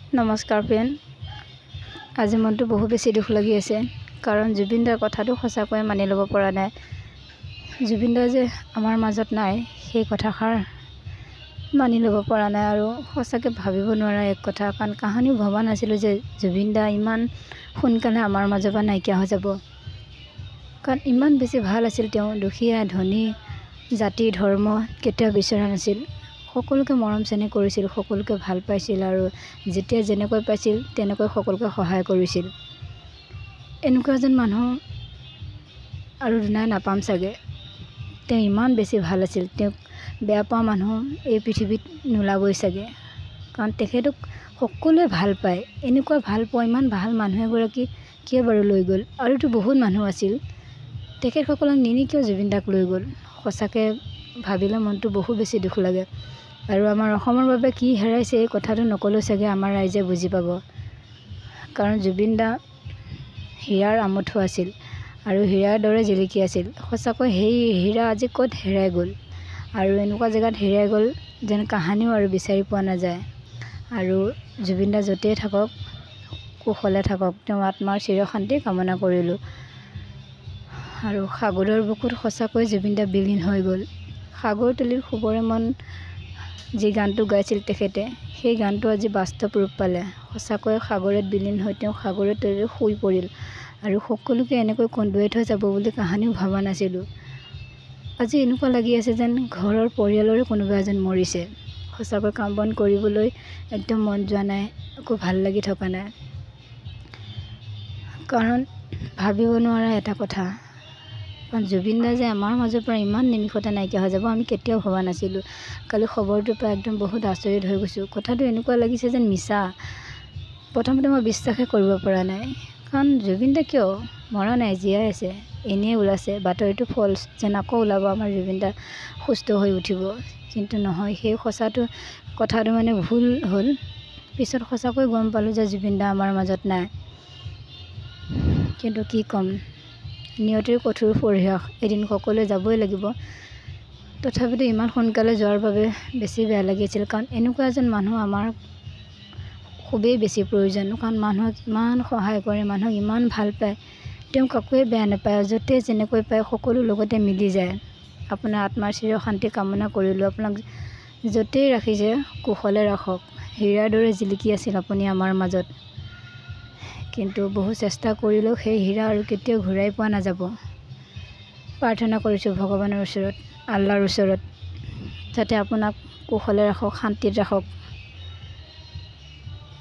নমস্কাৰ ফ্ৰেণ্ড, আজি মনটো বহু বেছি দুখ লাগি আছে কাৰণ জুবিন দাৰ কথাটো সঁচাকৈ মানি ল'ব পৰা নাই। জুবিন দা যে আমাৰ মাজত নাই সেই কথাষাৰ মানি ল'ব পৰা নাই আৰু সঁচাকৈ ভাবিব নোৱাৰা এক কথা, কাৰণ কাহানিও ভবা নাছিলোঁ যে জুবিন দা ইমান সোনকালে আমাৰ মাজৰ পৰা নাইকিয়া হৈ যাব। কাৰণ ইমান বেছি ভাল আছিল তেওঁ, দুখীয়া ধনী জাতি ধৰ্ম কেতিয়াও বিচৰা নাছিল, সকলোকে মৰম চেনেহ কৰিছিল, সকলোকে ভাল পাইছিল আৰু যেতিয়া যেনেকৈ পাইছিল তেনেকৈ সকলোকে সহায় কৰিছিল। এনেকুৱা এজন মানুহ আৰু দুনাই নাপাম চাগে। তেওঁ ইমান বেছি ভাল আছিল, তেওঁক বেয়া পোৱা মানুহ এই পৃথিৱীত নোলাবই চাগে, কাৰণ তেখেতক সকলোৱে ভাল পায়। এনেকুৱা ভাল পোৱা ইমান ভাল মানুহ এগৰাকী কিয় বাৰু লৈ গ'ল? আৰুতো বহুত মানুহ আছিল, তেখেতসকলক নিনি কিয় জুবিন দাক লৈ গ'ল? সঁচাকৈ ভাবিলে মনটো বহু বেছি দুখ লাগে। আৰু আমাৰ অসমৰ বাবে কি হেৰাইছে এই কথাটো নকলেও চাগে আমাৰ ৰাইজে বুজি পাব। কাৰণ জুবিন দা হীৰাৰ আমঠু আছিল আৰু হীৰাৰ দৰে জিলিকি আছিল। সঁচাকৈ সেই হীৰা আজি ক'ত হেৰাই গ'ল, আৰু এনেকুৱা জেগাত হেৰাই গ'ল যেন কাহানিও আৰু বিচাৰি পোৱা নাযায়। আৰু জুবিন দা য'তেই থাকক, কুশলে থাকক, তেওঁ আত্মাৰ চিৰশান্তি কামনা কৰিলোঁ। আৰু সাগৰৰ বুকুত সঁচাকৈ জুবিন দা বিলীন হৈ গ'ল। সাগৰ তলিৰ শুবৰে মন যি গানটো গাইছিল তেখেতে, সেই গানটো আজি বাস্তৱ ৰূপ পালে। সঁচাকৈ সাগৰত বিলীন হৈ তেওঁ সাগৰৰ তলিত শুই পৰিল আৰু সকলোকে এনেকৈ কন্দুৱাই থৈ যাব বুলি কাহানিও ভবা নাছিলোঁ। আজি এনেকুৱা লাগি আছে যেন ঘৰৰ পৰিয়ালৰে কোনোবা এজন মৰিছে। সঁচাকৈ কাম বন কৰিবলৈ একদম মন যোৱা নাই, একো ভাল লাগি থকা নাই। কাৰণ ভাবিব নোৱাৰা এটা কথা, কাৰণ জুবিন দা যে আমাৰ মাজৰ পৰা ইমান নিমিষতে নাইকিয়া হৈ যাব আমি কেতিয়াও ভবা নাছিলোঁ। কালি খবৰটোৰ পৰা একদম বহুত আচৰিত হৈ গৈছোঁ। কথাটো এনেকুৱা লাগিছে যেন মিছা। প্ৰথমতে মই বিশ্বাসে কৰিব পৰা নাই, কাৰণ জুবিন দা কিয় মৰা নাই, জীয়াই আছে। এনেই ওলাইছে বাতৰিটো ফল্ছ, যেন আকৌ ওলাব আমাৰ জুবিন দা সুস্থ হৈ উঠিব। কিন্তু নহয়, সেই কথাটো মানে ভুল হ'ল। পিছত সঁচাকৈ গম পালোঁ যে জুবিন দা আমাৰ মাজত নাই। কিন্তু কি ক'ম, নিয়তিৰ কঠোৰ পৰিহাস, এদিন সকলোৱে যাবই লাগিব। তথাপিতো ইমান সোনকালে যোৱাৰ বাবে বেছি বেয়া লাগিছিল, কাৰণ এনেকুৱা এজন মানুহ আমাৰ খুবেই বেছি প্ৰয়োজন। কাৰণ মানুহক ইমান সহায় কৰে, মানুহক ইমান ভাল পায়, তেওঁ কাকোৱে বেয়া নাপায়, য'তে যেনেকৈ পায় সকলো লগতে মিলি যায়। আপোনাৰ আত্মাৰ চিৰশান্তি কামনা কৰিলোঁ। আপোনাক য'তেই ৰাখিছে কুশলে ৰাখক। হীৰাৰ দৰে জিলিকি আছিল আপুনি আমাৰ মাজত, কিন্তু বহু চেষ্টা কৰিলেও সেই হীৰা আৰু কেতিয়াও ঘূৰাই পোৱা নাযাব। প্ৰাৰ্থনা কৰিছোঁ ভগৱানৰ ওচৰত, আল্লাহৰ ওচৰত, যাতে আপোনাক কুশলে ৰাখক, শান্তিত ৰাখক।